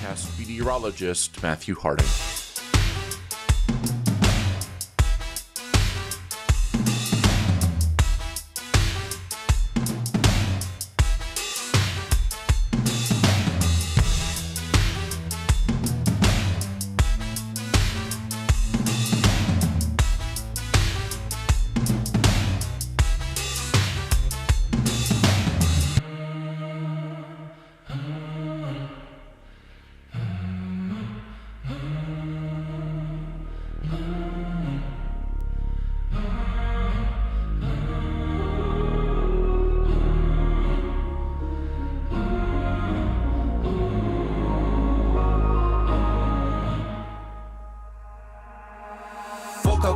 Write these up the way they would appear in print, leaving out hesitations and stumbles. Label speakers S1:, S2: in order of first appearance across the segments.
S1: broadcast meteorologist Matthew Harding.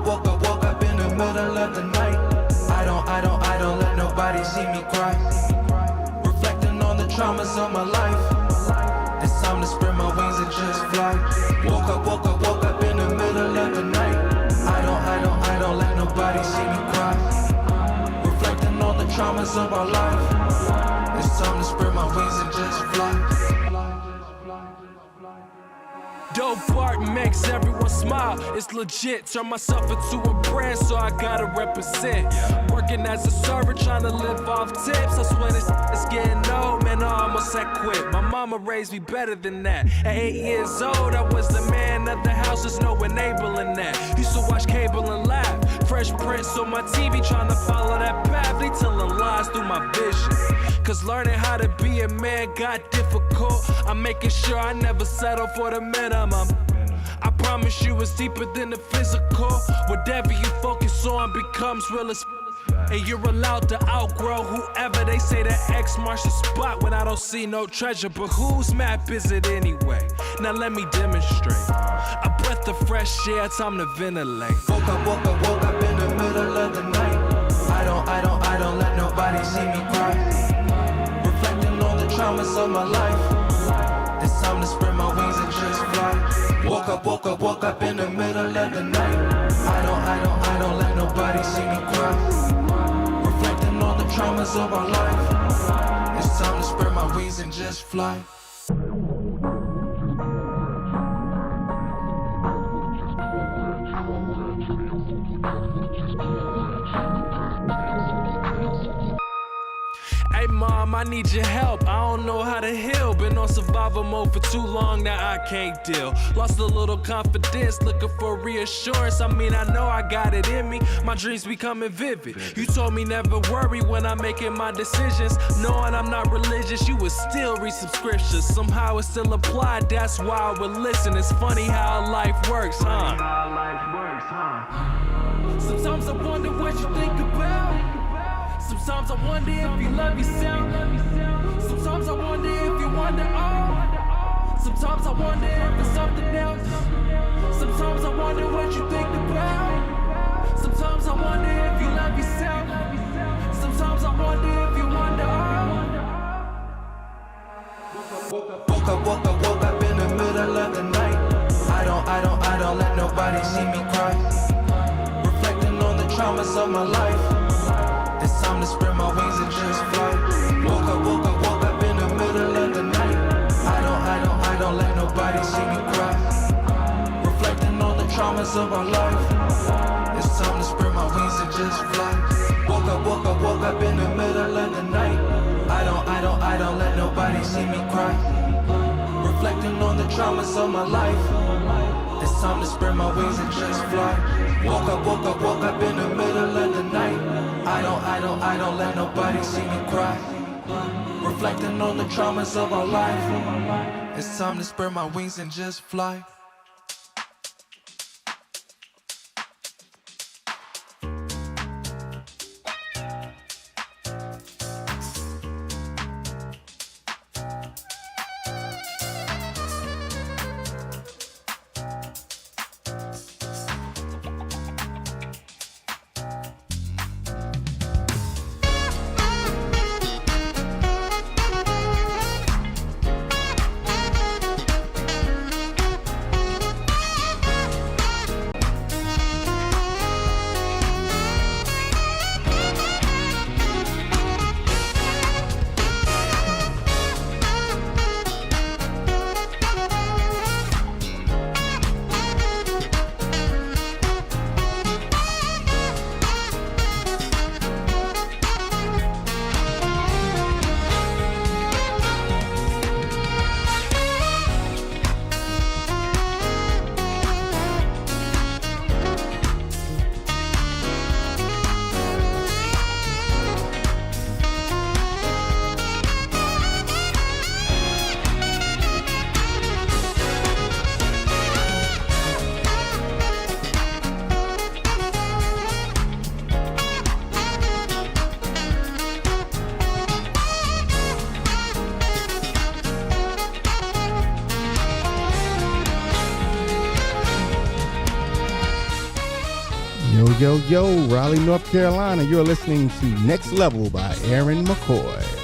S2: Woke up in the middle of the night. I don't let nobody see me cry. Reflecting on the traumas of my life. It's time to spread my wings and just fly. Woke up in the middle of the night. I don't let nobody see me cry. Reflecting on the traumas of our life. It's time to spread my wings and just fly.
S3: Dope art makes everyone smile. It's legit. Turn myself into a brand, so I gotta represent. Working as a server, trying to live off tips. I swear it's getting old, man. I almost had quit. My mama raised me better than that. At 8 years old, I was the man of the house. There's no enabling that. Used to watch cable and laugh. Fresh Prince on my TV, trying to follow that path. They telling lies through my vision. Cause learning how to be a man got difficult. I'm making sure I never settle for the minimum. I promise you it's deeper than the physical. Whatever you focus on becomes real as and you're allowed to outgrow whoever. They say that X marks the spot when I don't see no treasure. But whose map is it anyway? Now let me demonstrate. A breath of fresh air, time to ventilate.
S2: Woke up in the middle of the night. I don't let nobody see me cry. Reflecting on the traumas of my life. It's time to spread my wings and just fly. Woke up in the middle of the night. I don't let nobody see me cry. Reflecting on the traumas of our life. It's time to spread my wings and just fly.
S3: Hey mom, I need your help. I don't know how to heal. Been on survival mode for too long, now I can't deal. Lost a little confidence, looking for reassurance. I mean, I know I got it in me. My dreams becoming vivid. You told me never worry when I'm making my decisions. Knowing I'm not religious, you would still read some scriptures. Somehow it's still applied, that's why I would listen. It's funny how life works, huh? Sometimes I wonder what you think about. Sometimes I wonder if you love yourself. Sometimes I wonder if you wonder all. Sometimes I wonder if it's something else. Sometimes I wonder what you think about. Sometimes I wonder if you love yourself. Sometimes I wonder if you wonder all.
S2: Woke up in the middle of the night. I don't let nobody see me cry. Reflecting on the traumas of my life. It's time to spread my wings and just fly. Woke up in the middle of the night. I don't let nobody see me cry. Reflecting on the traumas of our life. It's time to spread my wings and just fly. Woke up in the middle of the night. I don't let nobody see me cry. Reflecting on the traumas of my life. It's time to spread my wings and just fly. Woke up in the middle of the night. I don't let nobody see me cry. Reflecting on the traumas of our life. It's time to spread my wings and just fly.
S4: Yo, Raleigh, North Carolina. You're listening to Next Level by Aaron McCoy.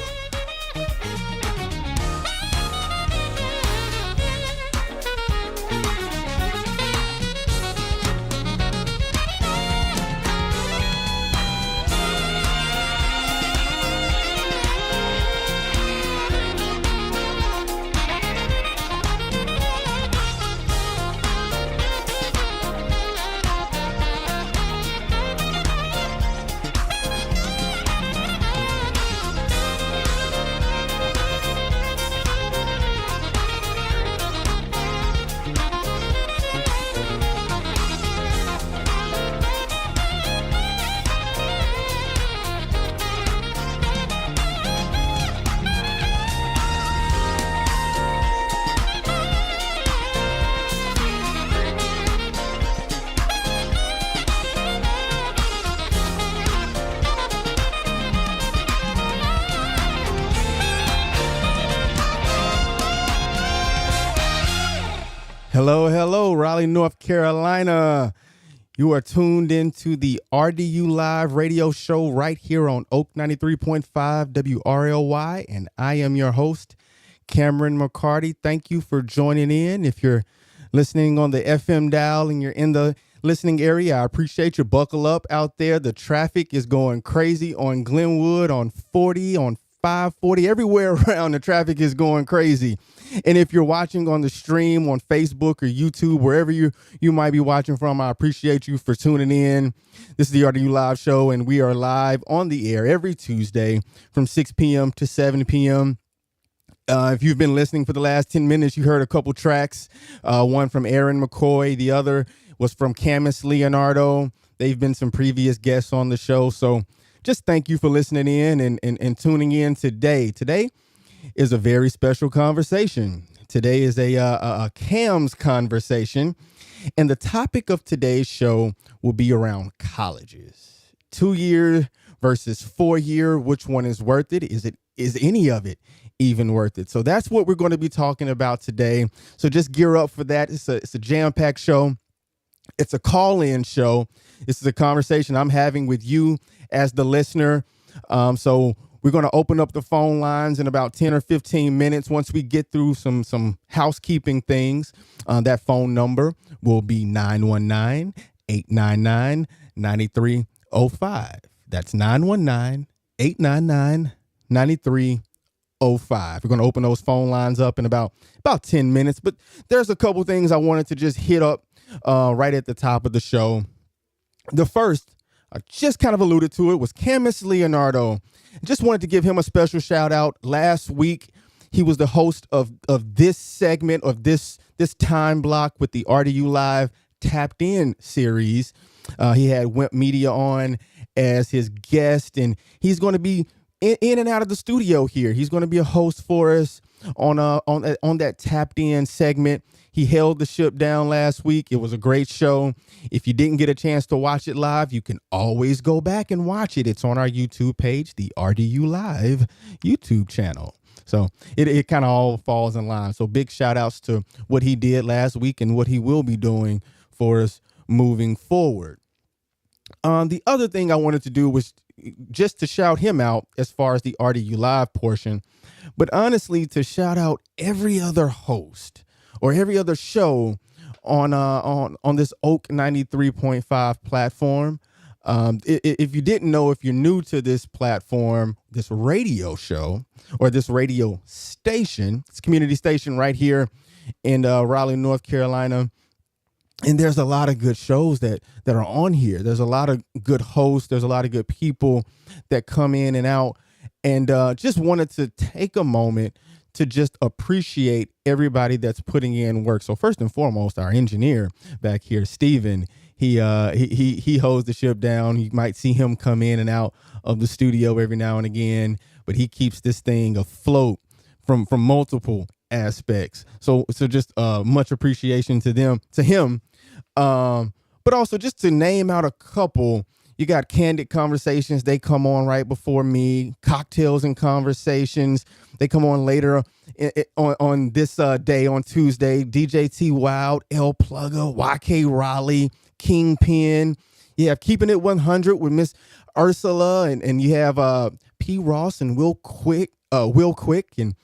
S4: Hello, Raleigh, North Carolina. You are tuned into the RDU Live radio show right here on Oak 93.5 WRLY, and I am your host, Cameron McCarty. Thank you for joining in. If you're listening on the FM dial and you're in the listening area, I appreciate you. Buckle up out there. The traffic is going crazy on Glenwood, on 40, on 540, everywhere around. The traffic is going crazy. And if you're watching on the stream on Facebook or YouTube, wherever you might be watching from, I appreciate you for tuning in. This is the RDU Live show, and we are live on the air every Tuesday from 6 p.m. to 7 p.m. If you've been listening for the last 10 minutes, you heard a couple tracks, one from Aaron McCoy. The other was from Camus Leonardo. They've been some previous guests on the show. So just thank you for listening in and tuning in today. Today is a very special conversation. Today is a Cam's conversation, and the topic of today's show will be around colleges. 2-year versus 4-year, which one is worth it? Is any of it even worth it? So that's what we're going to be talking about today. So just gear up for that. It's a jam-packed show. It's a call-in show. This is a conversation I'm having with you as the listener. So we're going to open up the phone lines in about 10 or 15 minutes. Once we get through some housekeeping things, that phone number will be 919-899-9305. That's 919-899-9305. We're going to open those phone lines up in about 10 minutes. But there's a couple things I wanted to just hit up right at the top of the show. The first, I just kind of alluded to it, was Camus Leonardo. Just wanted to give him a special shout out. Last week, he was the host of this segment of this time block with the RDU Live Tapped In series. He had Wimp Media on as his guest, and he's going to be in and out of the studio here. He's going to be a host for us on that Tapped In segment. He held the ship down last week. It was a great show. If you didn't get a chance to watch it live, you can always go back and watch it. It's on our YouTube page, the RDU Live YouTube channel. So it kind of all falls in line. So big shout outs to what he did last week and what he will be doing for us moving forward. The other thing I wanted to do was just to shout him out as far as the RDU Live portion, but honestly to shout out every other host or every other show on this Oak 93.5 platform. If you didn't know, if you're new to this platform, this radio show or this radio station, it's a community station right here in Raleigh, North Carolina. And there's a lot of good shows that are on here. There's a lot of good hosts. There's a lot of good people that come in and out. And just wanted to take a moment to just appreciate everybody that's putting in work. So first and foremost, our engineer back here, Steven, he holds the ship down. You might see him come in and out of the studio every now and again, but he keeps this thing afloat from multiple aspects. So just much appreciation to him. But also just to name out a couple, you got Candid Conversations. They come on right before me. Cocktails and Conversations. They come on later on this day, on Tuesday. DJ T Wild, L Plugger, YK Raleigh, Kingpin. You have Keeping It 100 with Miss Ursula, and you have P. Ross and Will Quick, and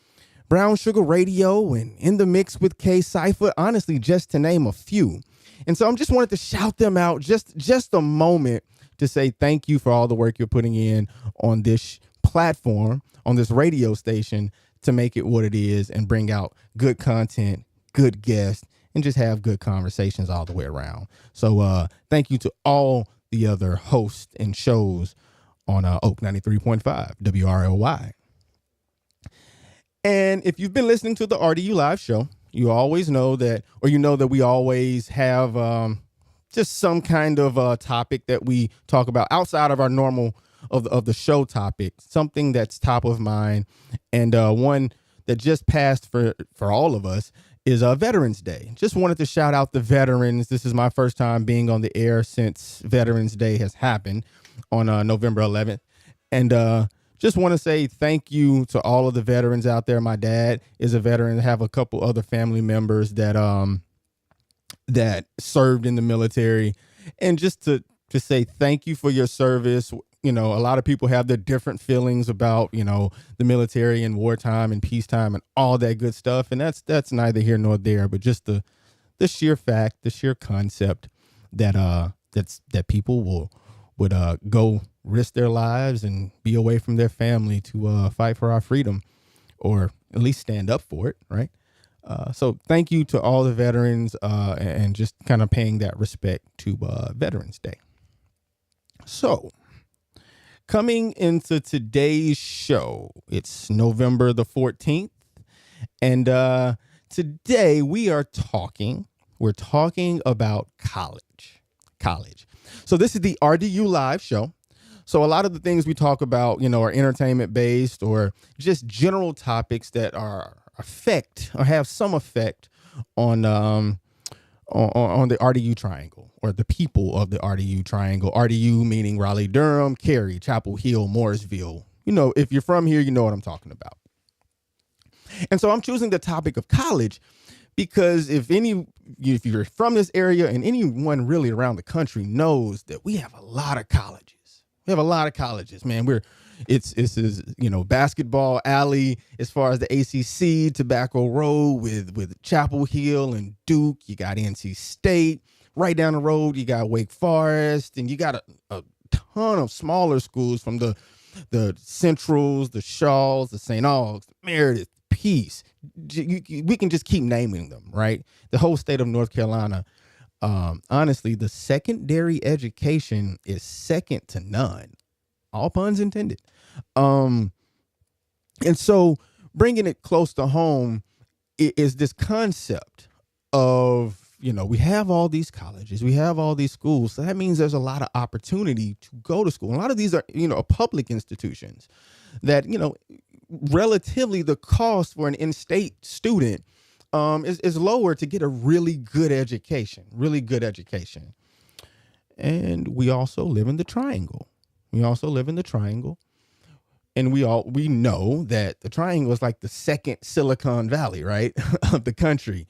S4: Brown Sugar Radio, and In the Mix with K Cypher. Honestly, just to name a few. And so I'm just wanted to shout them out just a moment to say thank you for all the work you're putting in on this platform, on this radio station, to make it what it is and bring out good content, good guests, and just have good conversations all the way around. So thank you to all the other hosts and shows on Oak 93.5 WRLY. And if you've been listening to the RDU Live show, you always know that, or you know that we always have just some kind of topic that we talk about outside of our normal of the show topic, something that's top of mind. And one that just passed for all of us is Veterans Day. Just wanted to shout out the veterans. This is my first time being on the air since Veterans Day has happened on November 11th. And just want to say thank you to all of the veterans out there. My dad is a veteran. I have a couple other family members that that served in the military. And just to say thank you for your service. You know, a lot of people have their different feelings about, you know, the military and wartime and peacetime and all that good stuff. And that's neither here nor there, but just the sheer fact, the sheer concept that that people would go risk their lives and be away from their family to fight for our freedom, or at least stand up for it, right? So thank you to all the veterans and just kind of paying that respect to Veterans Day. So coming into today's show, it's November the 14th, and today we're talking about college. So this is the RDU Live show. So a lot of the things we talk about, you know, are entertainment based or just general topics that have some effect on the RDU Triangle, or the people of the RDU Triangle. RDU meaning Raleigh, Durham, Cary, Chapel Hill, Morrisville. You know, if you're from here, you know what I'm talking about. And so I'm choosing the topic of college because if you're from this area, and anyone really around the country knows that we have a lot of colleges. We have a lot of colleges, man. It's you know, basketball alley as far as the ACC, Tobacco Road with Chapel Hill and Duke. You got NC State. Right down the road, you got Wake Forest, and you got a ton of smaller schools from the Centrals, the Shaws, the St. Augs, Meredith, Peace. We can just keep naming them, right? The whole state of North Carolina. Honestly, the secondary education is second to none. All puns intended. And so bringing it close to home is this concept of, you know, we have all these colleges, we have all these schools. So that means there's a lot of opportunity to go to school. And a lot of these are, you know, public institutions that, you know, relatively the cost for an in-state student is lower to get a really good education. And we also live in the Triangle. And we know that the Triangle is like the second Silicon Valley, right, of the country.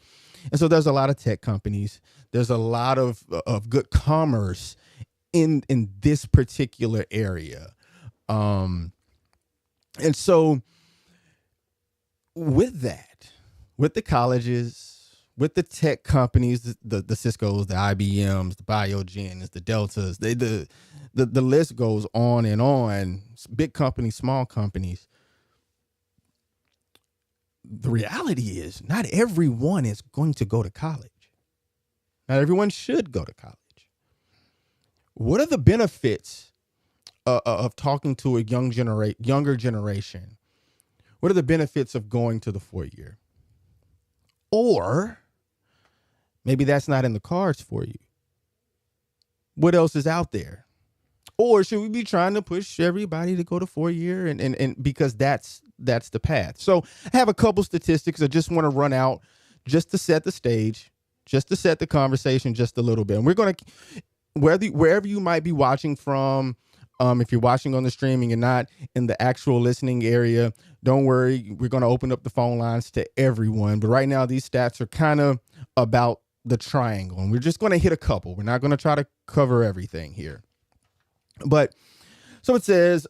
S4: And so there's a lot of tech companies. There's a lot of good commerce in this particular area. And so with that, with the colleges, with the tech companies, the Ciscos, the IBMs, the Biogens, the Deltas, the list goes on and on. Big companies, small companies. The reality is not everyone is going to go to college. Not everyone should go to college. What are the benefits of talking to a younger generation? What are the benefits of going to the 4-year? Or maybe that's not in the cards for you. What else is out there? Or should we be trying to push everybody to go to 4-year and because that's the path? So I have a couple statistics I just want to run out just to set the stage, just to set the conversation just a little bit. And we're going to, wherever you might be watching from, if you're watching on the stream and you're not in the actual listening area, don't worry. We're going to open up the phone lines to everyone. But right now, these stats are kind of about the triangle, and we're just going to hit a couple. We're not going to try to cover everything here. But so it says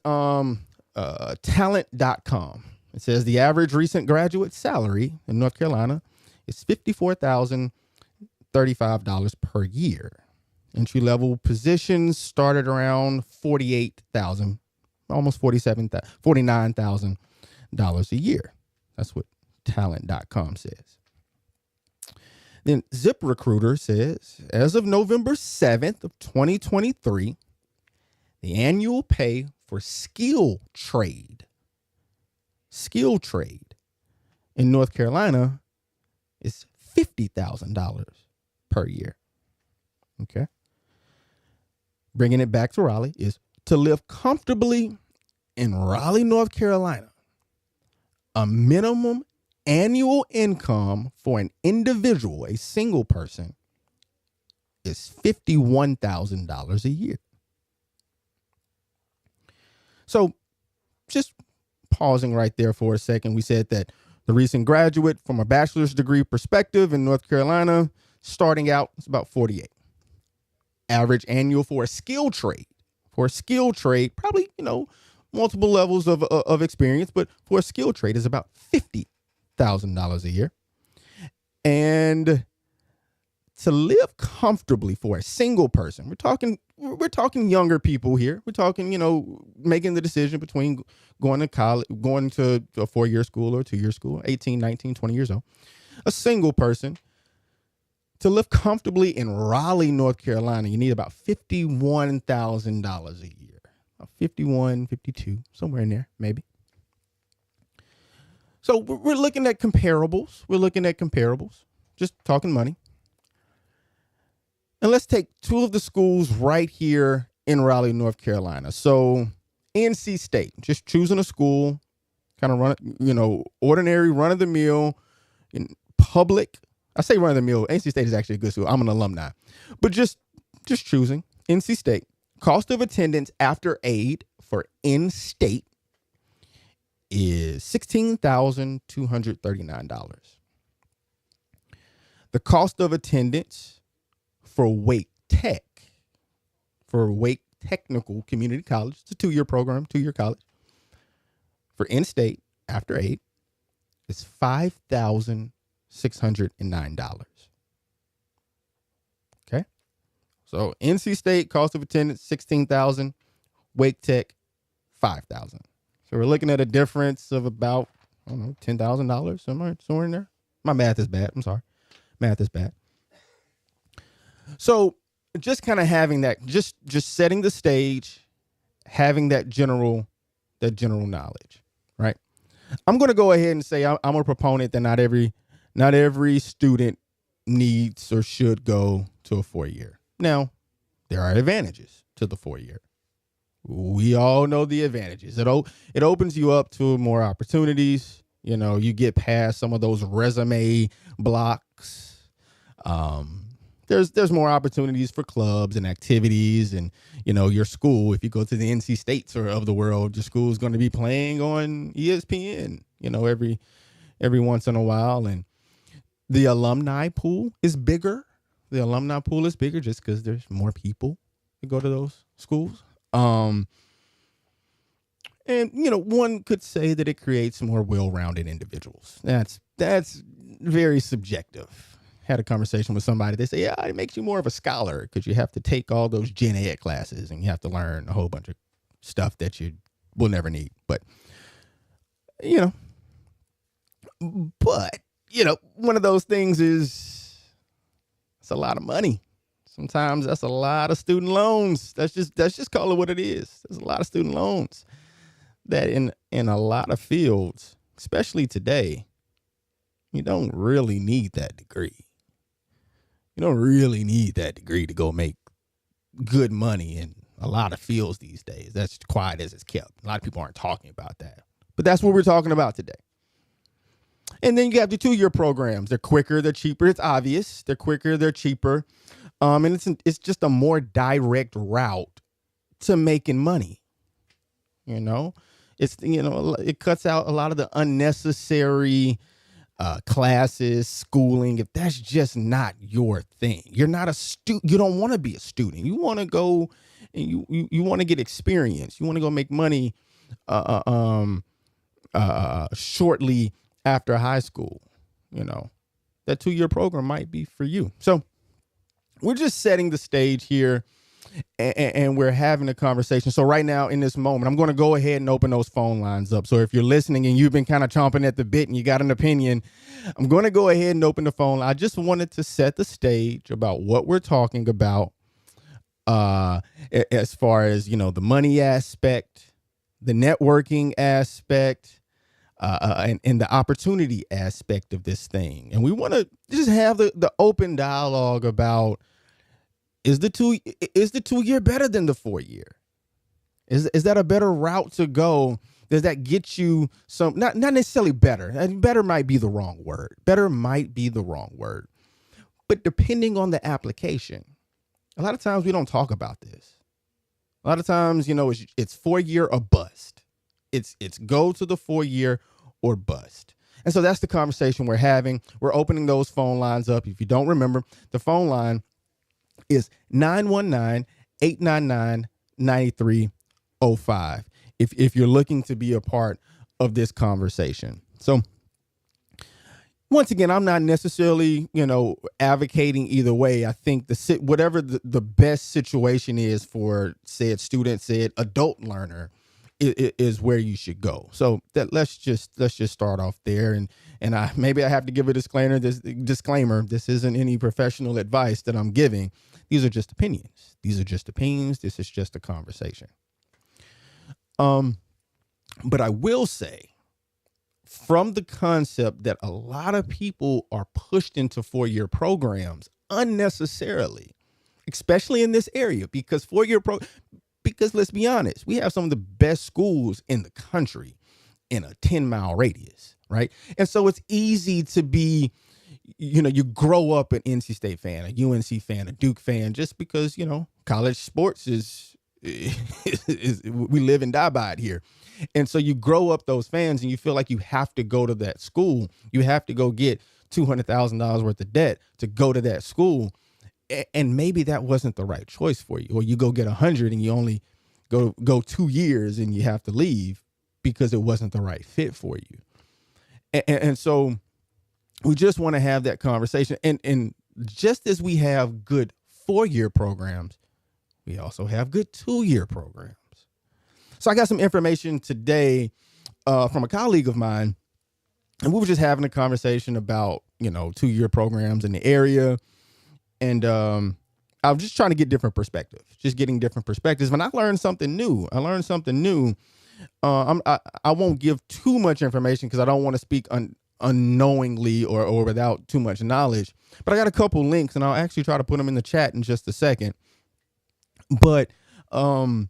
S4: talent.com. It says the average recent graduate salary in North Carolina is $54,035 per year. Entry level positions started around $48,000, almost $49,000 a year. That's what talent.com says. Then ZipRecruiter says, as of November 7th of 2023, the annual pay for skill trade in North Carolina is $50,000 per year. Okay. Bringing it back to Raleigh is to live comfortably in Raleigh, North Carolina. A minimum annual income for an individual, a single person, is $51,000 a year. So just pausing right there for a second, we said that the recent graduate from a bachelor's degree perspective in North Carolina, starting out, it's about 48. Average annual for a skill trade, probably, multiple levels of experience, but for a skill trade is about $50,000 a year. And to live comfortably for a single person, we're talking younger people here. We're talking, making the decision between going to college, going to a 4-year school or a 2-year school, 18, 19, 20 years old. A single person, to live comfortably in Raleigh, North Carolina, you need about $51,000 a year. 51, 52, somewhere in there, maybe. So we're looking at comparables. Just talking money. And let's take two of the schools right here in Raleigh, North Carolina. So NC State, just choosing a school, kind of ordinary, run-of-the-mill, public. I say run-of-the-mill. NC State is actually a good school. I'm an alumni. But just choosing NC State. Cost of attendance after aid for in-state is $16,239. The cost of attendance for Wake Technical Community College, it's a 2-year program, 2-year college, for in-state after aid is $5,609. Okay. So NC State cost of attendance, $16,000, Wake Tech, $5,000. So we're looking at a difference of about, $10,000, somewhere in there. My math is bad. I'm sorry. Math is bad. So just kind of having that, just setting the stage, having that general knowledge, right? I'm going to go ahead and say I'm a proponent that not every student needs or should go to a 4-year. Now, there are advantages to the 4-year. We all know the advantages. It opens you up to more opportunities. You get past some of those resume blocks. There's more opportunities for clubs and activities, and your school. If you go to the NC States or of the world, your school is going to be playing on ESPN. Every once in a while, and the alumni pool is bigger. Just because there's more people that go to those schools. And one could say that it creates more well-rounded individuals. That's very subjective. Had a conversation with somebody. They say, yeah, it makes you more of a scholar because you have to take all those gen ed classes and you have to learn a whole bunch of stuff that you will never need. But, one of those things is it's a lot of money. Sometimes that's a lot of student loans. That's just call it what it is. There's a lot of student loans that in a lot of fields, especially today, you don't really need that degree. You don't really need that degree to go make good money in a lot of fields these days. That's quiet as it's kept. A lot of people aren't talking about that. But that's what we're talking about today. And then you have the 2-year programs. They're quicker, they're cheaper. It's obvious. They're quicker, they're cheaper. And it's just a more direct route to making money. It cuts out a lot of the unnecessary classes, schooling, if that's just not your thing, you're not a student, you don't want to be a student. You want to go and you want to get experience. You want to go make money shortly after high school. That 2-year program might be for you. So we're just setting the stage here, and we're having a conversation. So right now in this moment, I'm going to go ahead and open those phone lines up. So if you're listening and you've been kind of chomping at the bit and you got an opinion, I'm going to go ahead and open the phone line. I just wanted to set the stage about what we're talking about as far as, the money aspect, the networking aspect, and the opportunity aspect of this thing. And we want to just have the open dialogue about, is the 2-year better than the 4-year? Is that a better route to go? Does that get you some, not necessarily better. Better might be the wrong word. But depending on the application, a lot of times we don't talk about this. A lot of times, it's 4-year or bust. It's go to the 4-year or bust. And so that's the conversation we're having. We're opening those phone lines up. If you don't remember, the phone line is 919-899-9305 if you're looking to be a part of this conversation. So once again, I'm not necessarily, advocating either way. I think whatever the best situation is for said student, said adult learner, is where you should go. So let's just start off there. And maybe I have to give a disclaimer. This isn't any professional advice that I'm giving. These are just opinions. This is just a conversation. But I will say, from the concept that a lot of people are pushed into 4-year programs unnecessarily, especially in this area, because because let's be honest, we have some of the best schools in the country in a 10-mile radius, right? And so it's easy to be, you grow up an NC State fan, a UNC fan, a Duke fan, just because, college sports is we live and die by it here. And so you grow up those fans and you feel like you have to go to that school. You have to go get $200,000 worth of debt to go to that school. And maybe that wasn't the right choice for you. Or you go get 100 and you only go 2 years and you have to leave because it wasn't the right fit for you. And so we just want to have that conversation. And just as we have good 4-year programs, we also have good 2-year programs. So I got some information today from a colleague of mine, and we were just having a conversation about, 2-year programs in the area. And I was just trying to get different perspectives, getting different perspectives. And I learned something new. I won't give too much information because I don't want to speak unknowingly or without too much knowledge. But I got a couple links, and I'll actually try to put them in the chat in just a second. But one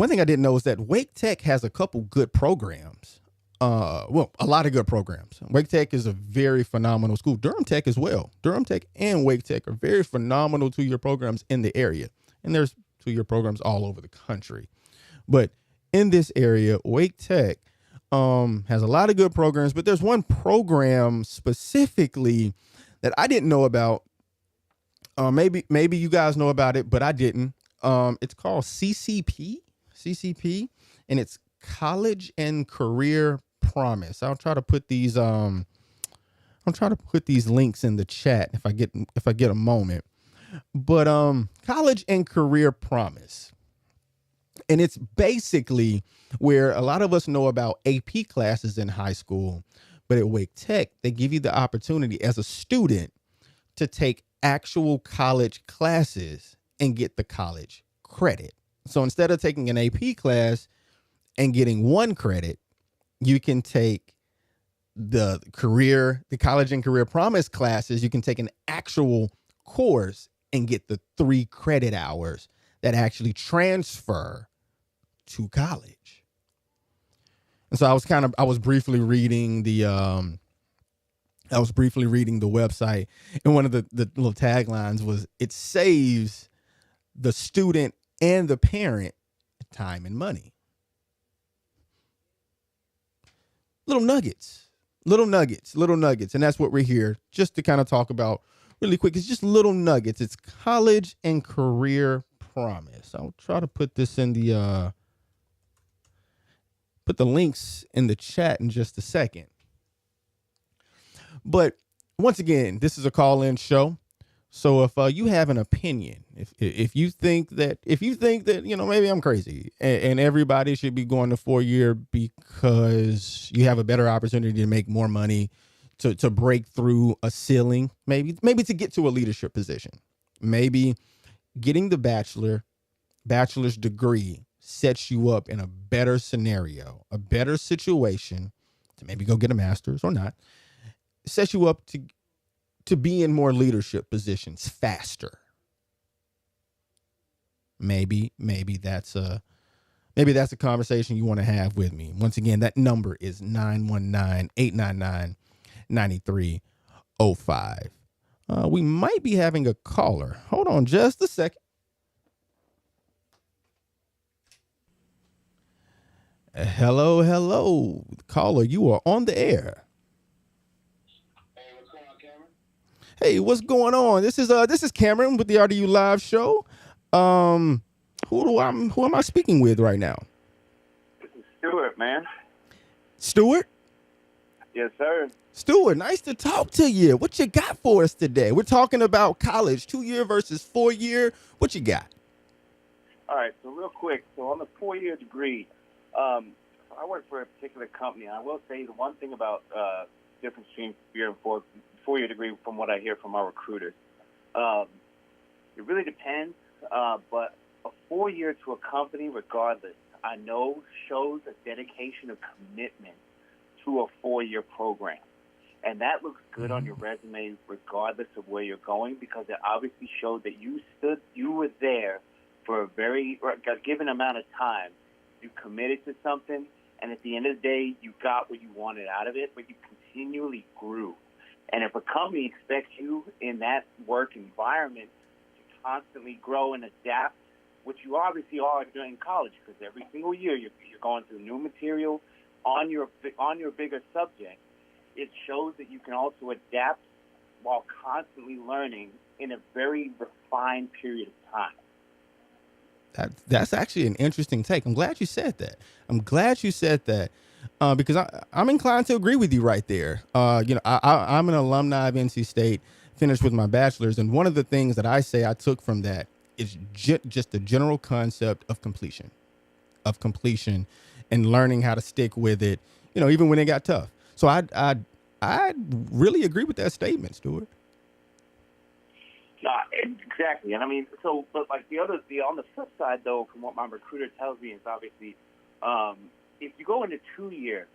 S4: thing I didn't know is that Wake Tech has a couple good programs. A lot of good programs. Wake Tech is a very phenomenal school. Durham Tech as well. Durham Tech and Wake Tech are very phenomenal 2-year programs in the area. And there's 2-year programs all over the country. But in this area, Wake Tech has a lot of good programs. But there's one program specifically that I didn't know about. Maybe you guys know about it, but I didn't. It's called CCP, and it's College and Career Promise. I'll try to put these links in the chat if I get a moment. But College and Career Promise. And it's basically where a lot of us know about AP classes in high school, but at Wake Tech, they give you the opportunity as a student to take actual college classes and get the college credit. So instead of taking an AP class and getting 1 credit, you can take the College and Career Promise classes. You can take an actual course and get the 3 credit hours that actually transfer to college. And so I was briefly reading the website, and one of the little taglines was, it saves the student and the parent time and money. Little nuggets Little nuggets, and that's what we're here just to kind of talk about really quick. It's just little nuggets. It's college and career promise. I'll try to put this in the put the links in the chat in just a second. But once again, this is a call-in show. So if you have an opinion, if you think that maybe I'm crazy and everybody should be going to 4-year because you have a better opportunity to make more money, to break through a ceiling, maybe to get to a leadership position, maybe getting the bachelor's degree sets you up in a better scenario, a better situation to maybe go get a master's or not, sets you up to be in more leadership positions faster. Maybe that's a conversation you want to have with me. Once again, that number is 919-899-9305. We might be having a caller. Hold on just a second. Hello. Caller, you are on the air. Hey, what's going on? This is Cameron with the RDU Live show. Who am I speaking with right now?
S5: This is Stuart, man.
S4: Stuart?
S5: Yes, sir.
S4: Stuart, nice to talk to you. What you got for us today? We're talking about college, 2-year versus 4-year. What you got?
S5: All right, so real quick. So on the 4-year degree, I work for a particular company. And I will say the one thing about difference between 3-year and 4-year degree from what I hear from our recruiters. It really depends, but a 4-year to a company, regardless, I know shows a dedication of commitment to a 4-year program. And that looks good on your resume regardless of where you're going, because it obviously showed that you were there for a given amount of time. You committed to something, and at the end of the day, you got what you wanted out of it, but you continually grew. And if a company expects you in that work environment to constantly grow and adapt, which you obviously are during college, because every single year you're going through new material on your bigger subject, it shows that you can also adapt while constantly learning in a very refined period of time.
S4: That's actually an interesting take. I'm glad you said that. Because I'm inclined to agree with you right there. I'm an alumni of NC State, finished with my bachelor's, and one of the things that I say I took from that is just the general concept of completion, and learning how to stick with it, even when it got tough. So I really agree with that statement, Stuart.
S5: Exactly. And I mean, but like on the flip side, though, from what my recruiter tells me, is obviously, if you go into 2-year,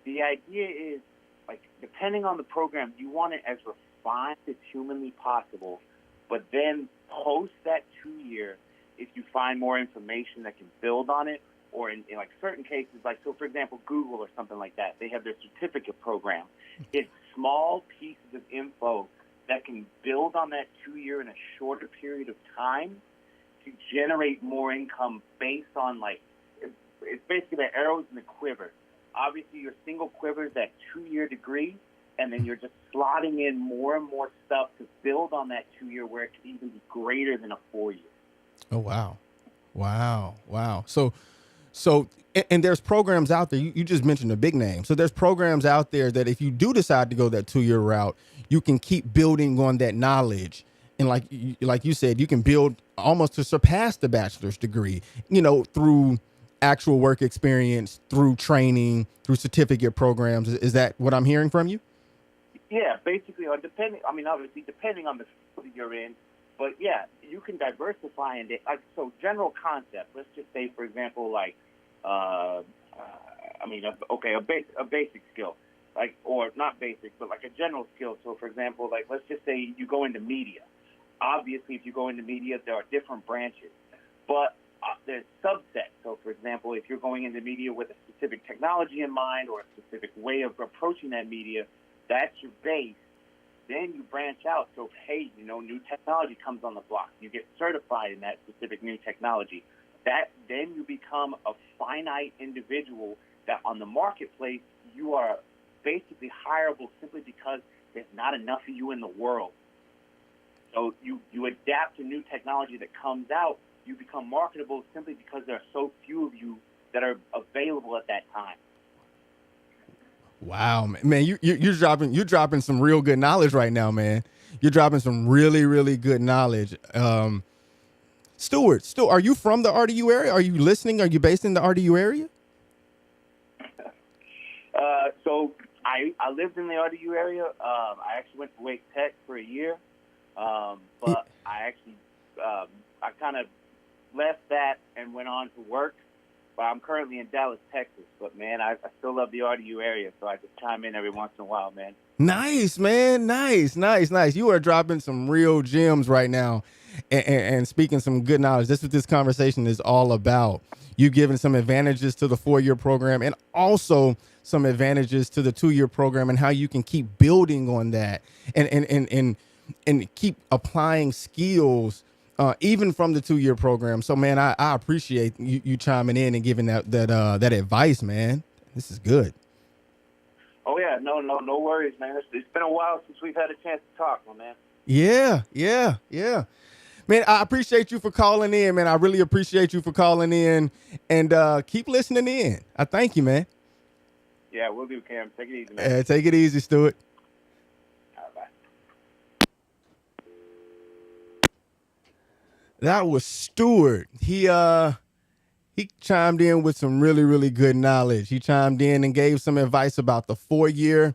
S5: the idea is, like, depending on the program, you want it as refined as humanly possible. But then post that 2-year, if you find more information that can build on it, or in like certain cases, like, so for example, Google or something like that, they have their certificate program. It's small pieces of info that can build on that 2-year in a shorter period of time to generate more income based on, like, it's basically the arrows in the quiver. Obviously, your single quiver is that 2-year degree, and then you're just slotting in more and more stuff to build on that 2-year where it could even be greater than a 4-year.
S4: Oh, wow. So, and there's programs out there. You just mentioned a big name. So there's programs out there that if you do decide to go that 2-year route, you can keep building on that knowledge. And like you said, you can build almost to surpass the bachelor's degree, through actual work experience, through training, through certificate programs. Is that what I'm hearing from you?
S5: Yeah, basically, depending on the field you're in, but yeah, you can diversify in it. So general concept, let's just say, for example, like, a basic skill, like, or not basic, but like a general skill. So for example, like, let's just say you go into media. Obviously, if you go into media, there are different branches, but there's subsets. So, for example, if you're going into media with a specific technology in mind or a specific way of approaching that media, that's your base. Then you branch out. So, hey, new technology comes on the block. You get certified in that specific new technology. Then you become a finite individual that on the marketplace, you are basically hireable simply because there's not enough of you in the world. So you adapt to new technology that comes out. You become marketable simply because there are so few of you that are available at that time.
S4: Wow, man, you're dropping some real good knowledge right now, man. You're dropping some really, really good knowledge. Stuart, are you from the RDU area? Are you listening? Are you based in the RDU area?
S5: So I lived in the RDU area. I actually went to Wake Tech for a year, but I kind of left that and went on to work. But I'm currently in Dallas, Texas. But, man, I still love the RDU area, so I just chime in every once in a while, man.
S4: Nice, man. Nice. You are dropping some real gems right now and speaking some good knowledge. That's what this conversation is all about. You giving some advantages to the 4-year program and also some advantages to the 2-year program and how you can keep building on that and keep applying skills even from the 2-year program. So, man, I appreciate you chiming in and giving that advice, man. This is good.
S5: Oh, yeah. No worries, man. It's been a while since we've had a chance to talk, my man.
S4: Yeah. Man, I appreciate you for calling in, man. I really appreciate you for calling in and keep listening in. I thank you, man.
S5: Yeah, we'll do, Cam. Take it easy, man.
S4: Take it easy, Stuart.
S5: All right, bye.
S4: That was Stuart. He chimed in with some really, really good knowledge. He chimed in and gave some advice about the 4-year.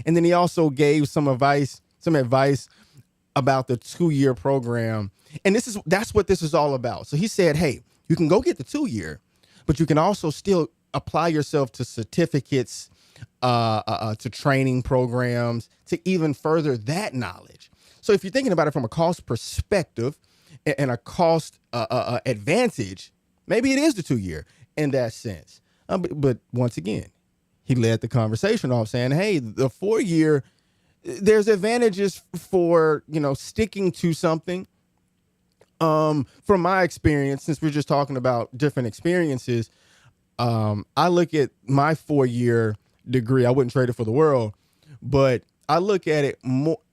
S4: And then he also gave some advice about the 2-year program. And that's what this is all about. So he said, hey, you can go get the 2-year, but you can also still apply yourself to certificates, to training programs, to even further that knowledge. So if you're thinking about it from a cost perspective and a cost advantage, maybe it is the 2-year in that sense. But once again, he led the conversation off saying, hey, the 4-year, there's advantages for, sticking to something. From my experience, since we're just talking about different experiences, I look at my 4-year degree. I wouldn't trade it for the world, but I look at it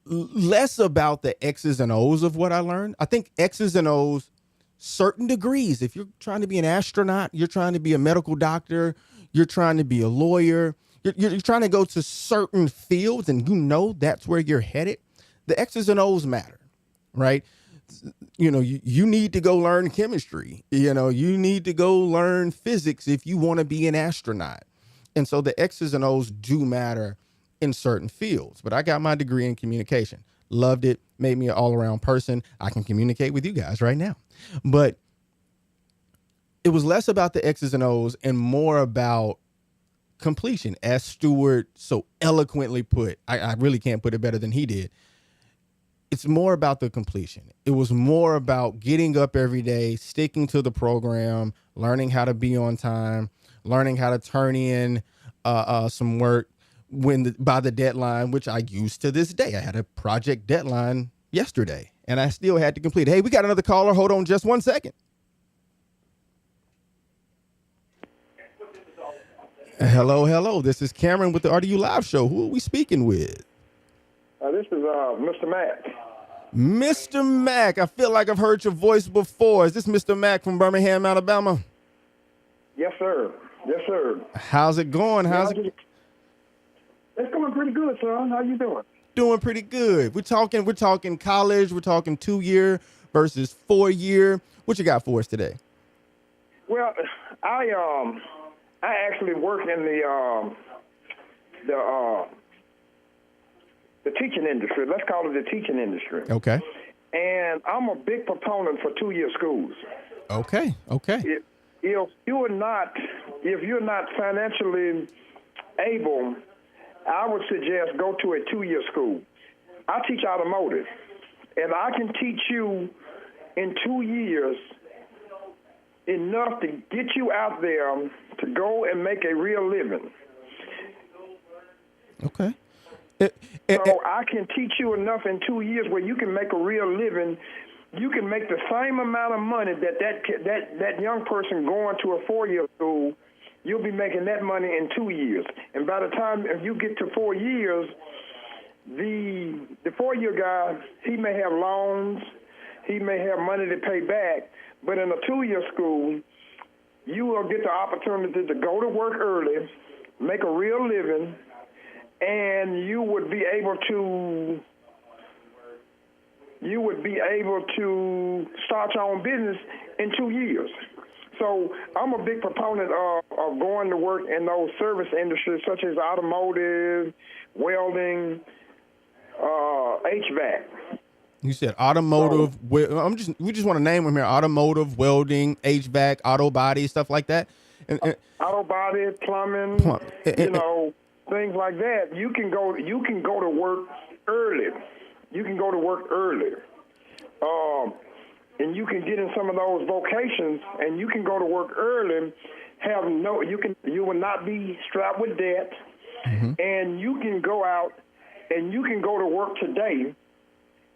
S4: less about the X's and O's of what I learned. I think X's and O's, certain degrees, if you're trying to be an astronaut, you're trying to be a medical doctor, you're trying to be a lawyer, you're trying to go to certain fields and that's where you're headed. The X's and O's matter, right? You need to go learn chemistry. You need to go learn physics if you want to be an astronaut. And so the X's and O's do matter in certain fields. But I got my degree in communication. Loved it. Made me an all-around person. I can communicate with you guys right now. But it was less about the X's and O's and more about completion, as Stuart so eloquently put. I really can't put it better than he did. It's more about the completion. It was more about getting up every day, sticking to the program, learning how to be on time, learning how to turn in some work by the deadline, which I use to this day. I had a project deadline yesterday, and I still had to complete it. Hey, we got another caller. Hold on just 1 second. Hello. This is Cameron with the RDU Live Show. Who are we speaking with?
S6: This is Mr. Mack.
S4: Mr. Mack, I feel like I've heard your voice before. Is this Mr. Mack from Birmingham, Alabama?
S6: Yes, sir.
S4: How's it going?
S6: It's going pretty good, son. How you doing?
S4: Doing pretty good. We're talking college. We're talking 2-year versus 4-year. What you got for us today?
S6: Well, I actually work in the teaching industry. Let's call it the teaching industry.
S4: Okay.
S6: And I'm a big proponent for 2-year schools.
S4: Okay.
S6: If you're not financially able, I would suggest go to a 2-year school. I teach automotive, and I can teach you in 2 years enough to get you out there to go and make a real living.
S4: Okay.
S6: So I can teach you enough in 2 years where you can make a real living. You can make the same amount of money that young person going to a 4-year school you'll be making that money in 2 years. And by the time if you get to 4 years, the 4-year guy, he may have loans, he may have money to pay back, but in a 2-year school, you will get the opportunity to go to work early, make a real living, and you would be able to start your own business in 2 years. So I'm a big proponent of going to work in those service industries such as automotive, welding, HVAC.
S4: You said automotive. We just want to name them here: automotive, welding, HVAC, auto body, stuff like that. And
S6: auto body, plumbing, things like that. You can go to work early. And you can get in some of those vocations, and you can go to work early. You will not be strapped with debt, and you can go out and you can go to work today.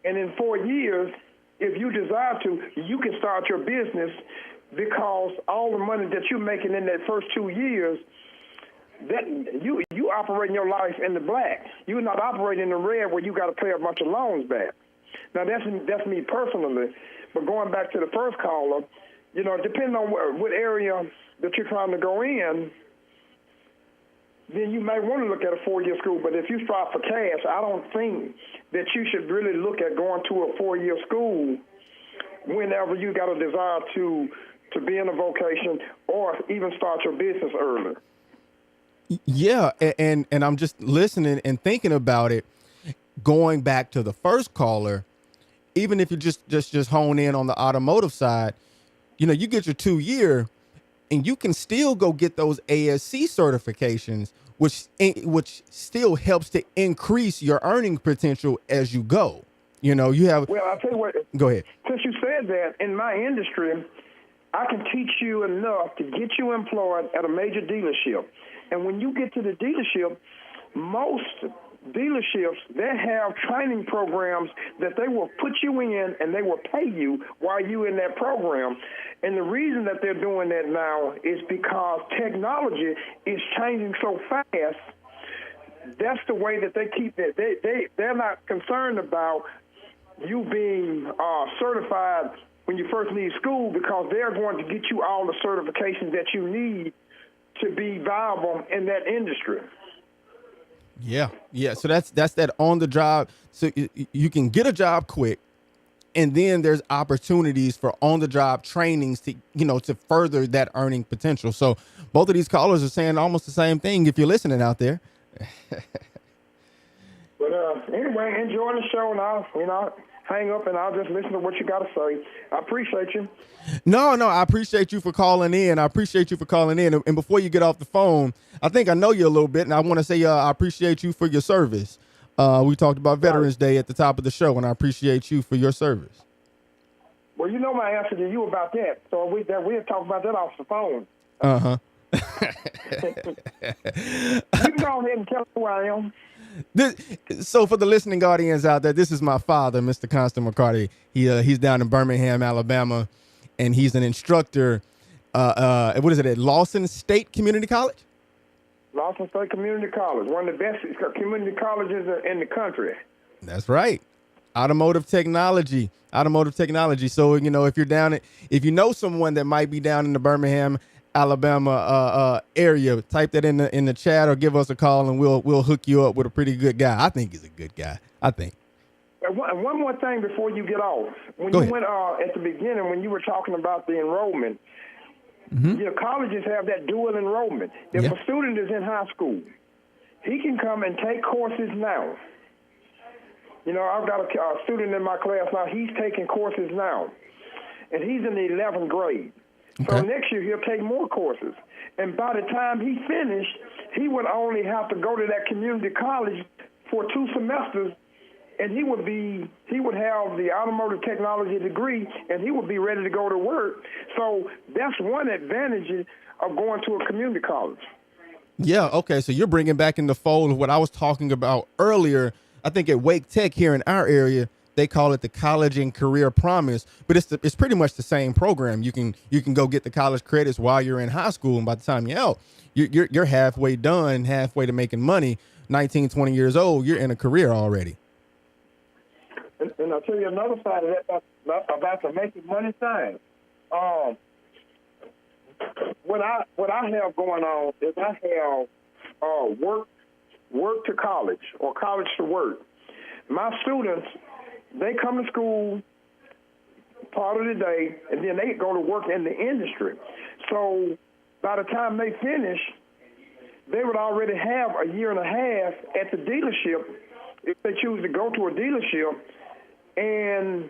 S6: And in 4 years, if you desire to, you can start your business, because all the money that you're making in that first 2 years, that you operating your life in the black. You're not operating in the red where you got to pay a bunch of loans back. Now that's me personally. But going back to the first caller, depending on what area that you're trying to go in, then you may want to look at a 4-year school. But if you strive for cash, I don't think that you should really look at going to a 4-year school whenever you got a desire to be in a vocation or even start your business early.
S4: Yeah, and I'm just listening and thinking about it. Going back to the first caller, even if you just hone in on the automotive side, you get your 2-year, and you can still go get those ASC certifications, which still helps to increase your earning potential as you go. You have.
S6: Well, I'll tell you what.
S4: Go ahead.
S6: Since you said that, in my industry, I can teach you enough to get you employed at a major dealership. And when you get to the dealership, most dealerships, they have training programs that they will put you in and they will pay you while you're in that program. And the reason that they're doing that now is because technology is changing so fast. That's the way that they keep it. They're not concerned about you being certified when you first leave school, because they're going to get you all the certifications that you need to be viable in that industry.
S4: Yeah. So that's that on the job. So you can get a job quick, and then there's opportunities for on the job trainings to to further that earning potential. So both of these callers are saying almost the same thing. If you're listening out there.
S6: But anyway, enjoy the show, and I'll hang up and I'll just listen to what you got to say. I appreciate you.
S4: No, I appreciate you for calling in. And before you get off the phone, I think I know you a little bit, and I want to say I appreciate you for your service. We talked about Veterans Day at the top of the show, and I appreciate you for your service.
S6: Well, my answer to you about that. So we'll talk about that off the phone.
S4: Uh-huh.
S6: You can go ahead and tell me who I am.
S4: So for the listening audience out there, this is my father, Mr. Constant McCarty. He's down in Birmingham, Alabama, and he's an instructor. What is it, at Lawson State Community College?
S6: Lawson State Community College, one of the best community colleges in the country.
S4: That's right. Automotive technology. So, if you're if you know someone that might be down in the Birmingham, Alabama area, type that in the chat or give us a call, and we'll hook you up with a pretty good guy. I think he's a good guy. I think.
S6: One more thing before you get off. When
S4: Go
S6: you
S4: ahead.
S6: went at the beginning, when you were talking about the enrollment, colleges have that dual enrollment. If a student is in high school, he can come and take courses now. I've got a student in my class now. He's taking courses now, and he's in the 11th grade. So
S4: Okay.
S6: next year he'll take more courses. And by the time he finished, he would only have to go to that community college for 2 semesters, and he would have the automotive technology degree, and he would be ready to go to work. So that's one advantage of going to a community college.
S4: Yeah. Okay. So you're bringing back in the fold of what I was talking about earlier. I think at Wake Tech here in our area, They call it the College and Career Promise, but it's pretty much the same program. You can go get the college credits while you're in high school, and by the time you're out, you're halfway done, halfway to making money. 19, 20 years old, you're in a career already.
S6: And I'll tell you another side of that about the making money thing. What I have going on is I have work to college or college to work. My students, they come to school part of the day, and then they go to work in the industry. So by the time they finish, they would already have a year and a half at the dealership if they choose to go to a dealership, and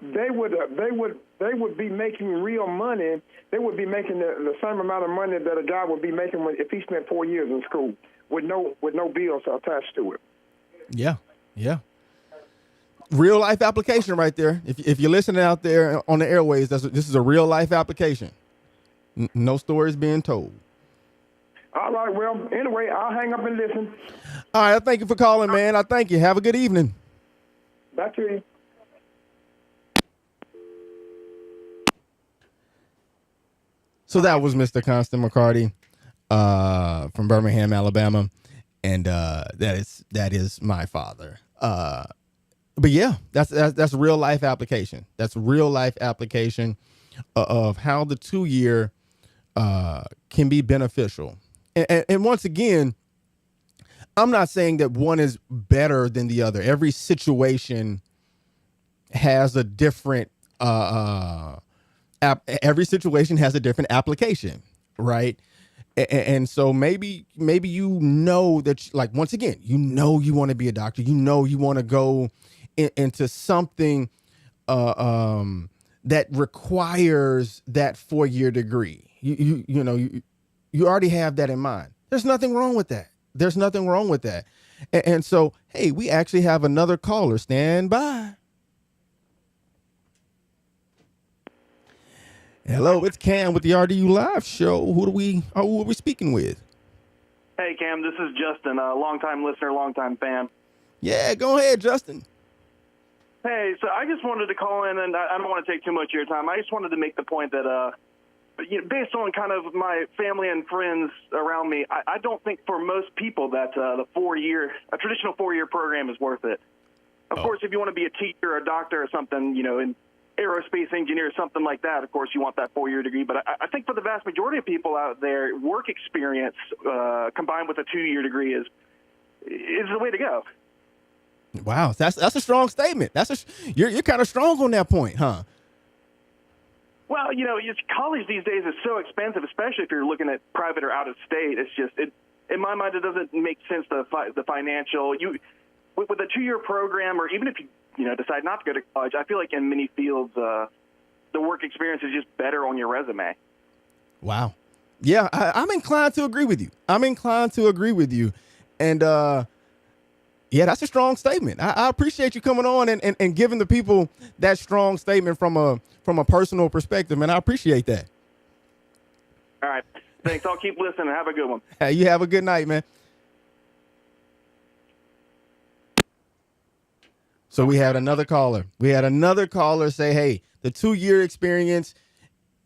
S6: they would be making real money. They would be making the same amount of money that a guy would be making if he spent 4 years in school with no bills attached to it.
S4: Yeah. Real life application right there. If you're listening out there on the airways, this is a real life application. No stories being told.
S6: All right. Well, anyway, I'll hang up and listen.
S4: All right. I thank you for calling, man. I thank you. Have a good evening.
S6: Back to you.
S4: So that was Mr. Constant McCarty from Birmingham, Alabama, and that is my father. But yeah, that's real life application. That's real life application of how the 2-year can be beneficial. And once again, I'm not saying that one is better than the other. Every situation has a different every situation has a different application, right? And so maybe you know that, like, once again, you know you want to be a doctor. You know you want to go into something that requires that 4-year degree. You already have that in mind. There's nothing wrong with that. And so, hey, we actually have another caller. Stand by. Hello, it's Cam with the RDU Live Show. Who are we speaking with?
S7: Hey, Cam, this is Justin, a longtime listener, longtime fan.
S4: Yeah, go ahead, Justin.
S7: Hey, so I just wanted to call in, and I don't want to take too much of your time. I just wanted to make the point that, based on kind of my family and friends around me, I don't think for most people that a traditional 4-year program is worth it. Of course, if you want to be a teacher or a doctor or something, in aerospace engineer or something like that, of course, you want that 4-year degree. But I think for the vast majority of people out there, work experience combined with a 2-year degree is the way to go.
S4: Wow, that's a strong statement. You're kind of strong on that point, huh?
S7: Well, college these days is so expensive, especially if you're looking at private or out of state. It's just, in my mind, it doesn't make sense, the financial. With a 2-year program, or even if you decide not to go to college, I feel like in many fields, the work experience is just better on your resume. Wow.
S4: Yeah, I'm inclined to agree with you. And yeah, that's a strong statement. I appreciate you coming on and giving the people that strong statement from a personal perspective, man. I appreciate that.
S7: All right. Thanks. I'll keep listening. Have a good one.
S4: Hey, you have a good night, man. So we had another caller. Say, hey, the 2-year experience,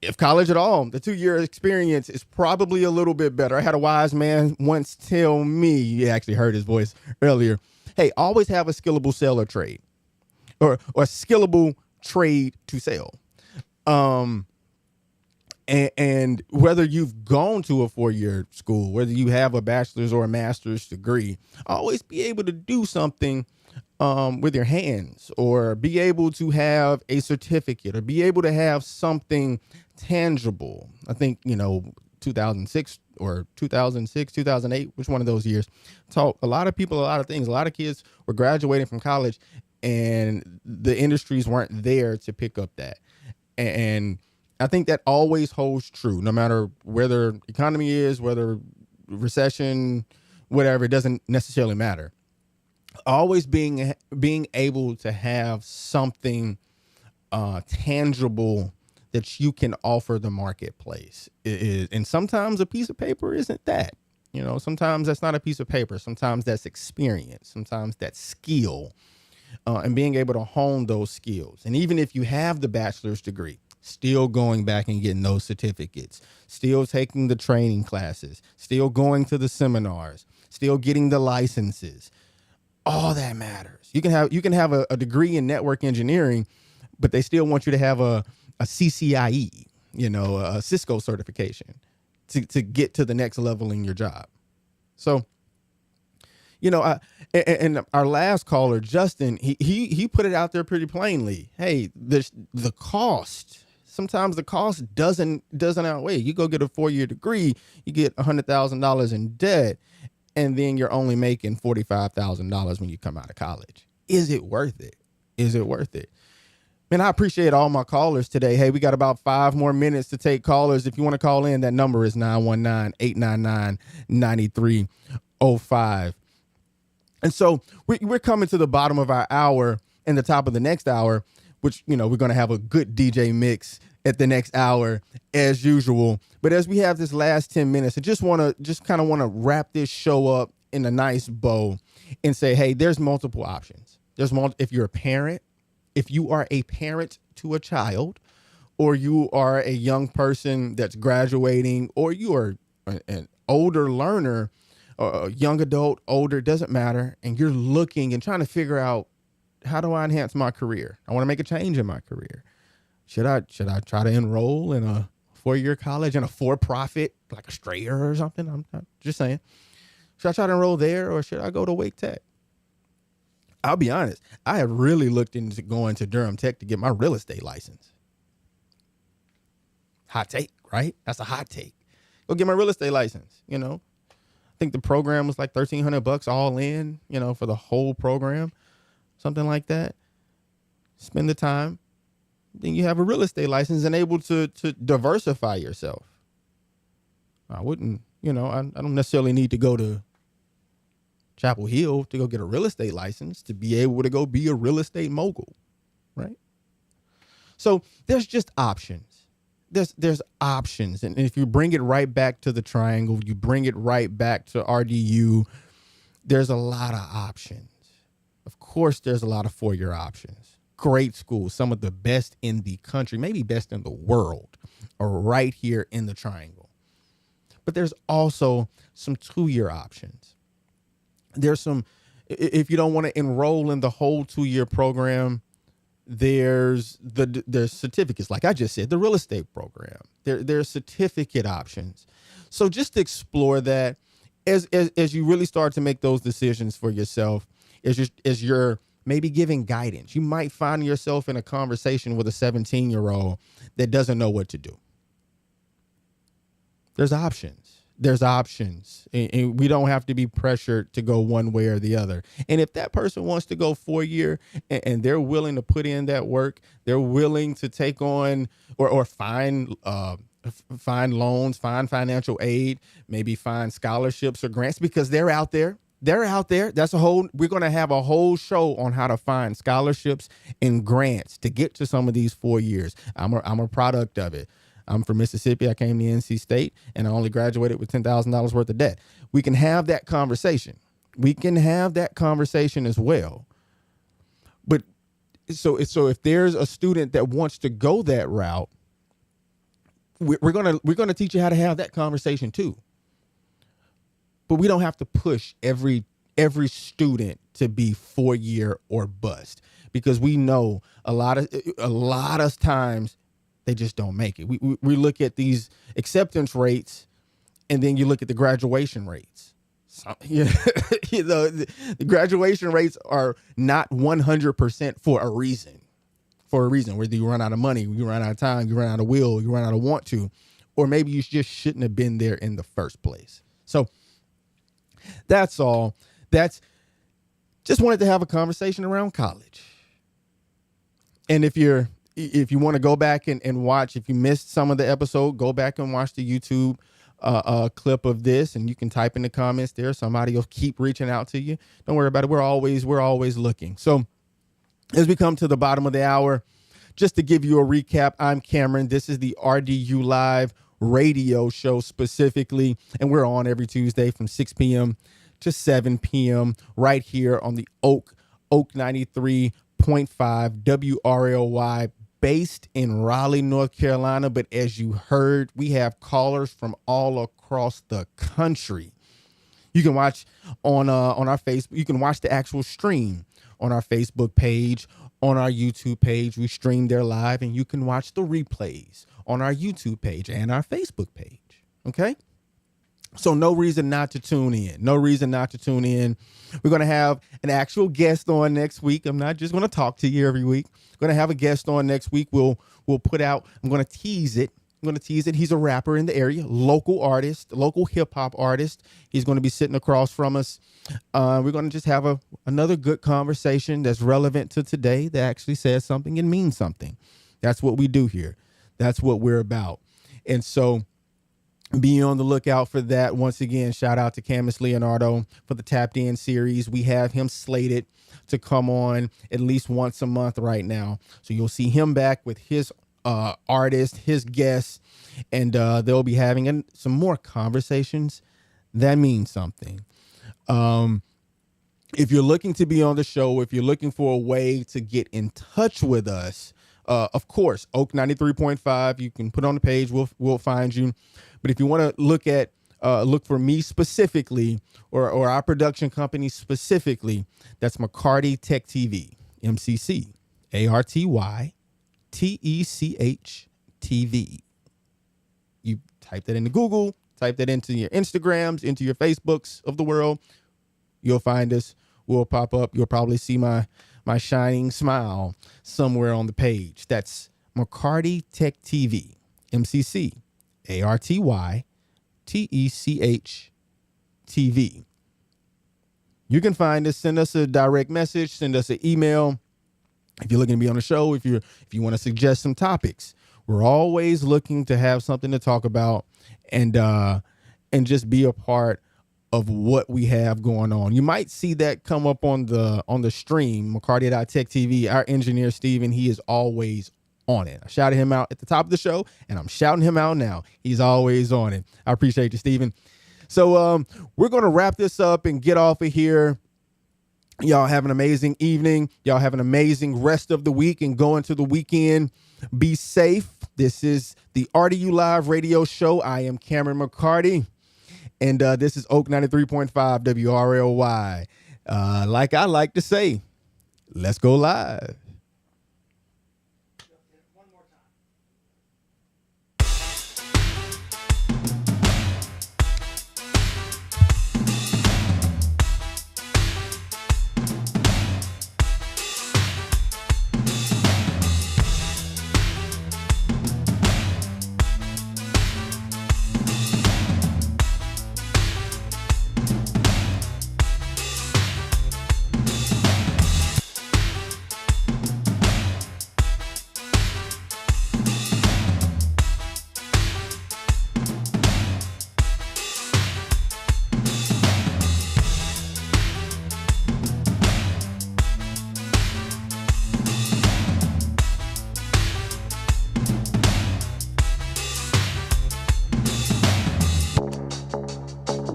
S4: if college at all, the 2-year experience is probably a little bit better. I had a wise man once tell me, you actually heard his voice earlier, hey, always have a skillable sell or trade, or a skillable trade to sell. And whether you've gone to a 4-year school, whether you have a bachelor's or a master's degree, always be able to do something with your hands, or be able to have a certificate, or be able to have something tangible. I think, 2006 or 2008, which one of those years, taught a lot of people a lot of things. A lot of kids were graduating from college and the industries weren't there to pick up that. And I think that always holds true, no matter whether economy is, whether recession, whatever, it doesn't necessarily matter. Always being able to have something tangible that you can offer the marketplace is, and sometimes a piece of paper isn't that. Sometimes that's not a piece of paper. Sometimes that's experience. Sometimes that's skill. and being able to hone those skills. And even if you have the bachelor's degree, still going back and getting those certificates, still taking the training classes, still going to the seminars, still getting the licenses. All that matters. You can have a degree in network engineering, but they still want you to have a CCIE, a Cisco certification to get to the next level in your job. So, and our last caller, Justin, he put it out there pretty plainly. Hey, the cost. Sometimes the cost doesn't outweigh. You go get a 4-year degree, you get $100,000 in debt, and then you're only making $45,000 when you come out of college. Is it worth it? Is it worth it? Man, I appreciate all my callers today. Hey, we got about 5 more minutes to take callers. If you want to call in, that number is 919-899-9305. And so we're coming to the bottom of our hour and the top of the next hour, which, we're going to have a good DJ mix at the next hour as usual. But as we have this last 10 minutes, I just kind of want to wrap this show up in a nice bow and say, hey, there's multiple options. If you're a parent, if you are a parent to a child, or you are a young person that's graduating, or you are an older learner, or a young adult, older, doesn't matter, and you're looking and trying to figure out, how do I enhance my career? I want to make a change in my career. Should I try to enroll in a 4-year college, in a for-profit, like a Strayer or something? I'm just saying. Should I try to enroll there, or should I go to Wake Tech? I'll be honest. I have really looked into going to Durham Tech to get my real estate license. Hot take, right? That's a hot take. Go get my real estate license, I think the program was like $1,300 all in, for the whole program, something like that. Spend the time. Then you have a real estate license and able to diversify yourself. I wouldn't, I don't necessarily need to go to Chapel Hill to go get a real estate license to be able to go be a real estate mogul, right? So there's just options. There's options. And if you bring it right back to the Triangle, you bring it right back to RDU, there's a lot of options. Of course, there's a lot of 4-year options. Great schools, some of the best in the country, maybe best in the world, are right here in the Triangle. But there's also some 2-year options. There's some, if you don't want to enroll in the whole 2-year program, there's certificates, like I just said, the real estate program. There's certificate options. So just explore that as you really start to make those decisions for yourself, as you're maybe giving guidance. You might find yourself in a conversation with a 17-year-old that doesn't know what to do. There's options. And we don't have to be pressured to go one way or the other. And if that person wants to go 4-year and they're willing to put in that work, they're willing to take on or find loans, find financial aid, maybe find scholarships or grants, because they're out there. We're going to have a whole show on how to find scholarships and grants to get to some of these 4 years. I'm a product of it. I'm from Mississippi. I came to NC State and I only graduated with $10,000 worth of debt. We can have that conversation. We can have that conversation as well. But so if there's a student that wants to go that route, we're gonna teach you how to have that conversation too. But we don't have to push every student to be 4-year or bust, because we know a lot of times they just don't make it. We look at these acceptance rates, and then you look at the graduation rates. So, the graduation rates are not 100% for a reason. Whether you run out of money, you run out of time, you run out of will, you run out of want to, or maybe you just shouldn't have been there in the first place. So that's all. Just wanted to have a conversation around college. And if you want to go back and watch, if you missed some of the episode, go back and watch the YouTube clip of this, and you can type in the comments there. Somebody will keep reaching out to you. Don't worry about it. We're always looking. So as we come to the bottom of the hour, just to give you a recap, I'm Cameron. This is the RDU Live radio show specifically, and we're on every Tuesday from 6 p.m. to 7 p.m. right here on the Oak Oak 93.5 WRLY, based in Raleigh, North Carolina. But as you heard, we have callers from all across the country. You can watch on our Facebook. You can watch the actual stream on our Facebook page, on our YouTube page. We stream there live, and you can watch the replays on our YouTube page and our Facebook page. Okay? So no reason not to tune in. No reason not to tune in. We're going to have an actual guest on next week. I'm not just going to talk to you every week. We're going to have a guest on next week. We'll put out, I'm going to tease it. He's a rapper in the area, local artist, local hip hop artist. He's going to be sitting across from us. We're going to just have another good conversation that's relevant to today, that actually says something and means something. That's what we do here. That's what we're about. And so be on the lookout for that. Once again, shout out to Camus Leonardo for the Tapped In series. We have him slated to come on at least once a month right now. So you'll see him back with his artist, his guests, and they'll be having some more conversations that mean something. If you're looking to be on the show, if you're looking for a way to get in touch with us, of course, Oak 93.5, you can put on the page, we'll find you. But if you want to look for me specifically, or our production company specifically, that's McCarty Tech TV, MCC, ARTY TECH TV. You type that into Google, type that into your Instagrams, into your Facebooks of the world. You'll find us. We'll pop up. You'll probably see my shining smile somewhere on the page. That's McCarty Tech TV, MCC, ARTY TECH TV. You can find us. Send us a direct message. Send us an email. If you're looking to be on the show, if you want to suggest some topics, we're always looking to have something to talk about and just be a part of what we have going on. You might see that come up on the stream, McCarty.Tech TV. Our engineer, Steven, he is always on it. I shouted him out at the top of the show, and I'm shouting him out now. He's always on it. I appreciate you, Steven. So we're going to wrap this up and get off of here. Y'all have an amazing evening. Y'all have an amazing rest of the week and go into the weekend. Be safe. This is the RDU Live Radio Show. I am Cameron McCarty, and this is Oak 93.5 WRLY. Like I like to say, let's go live.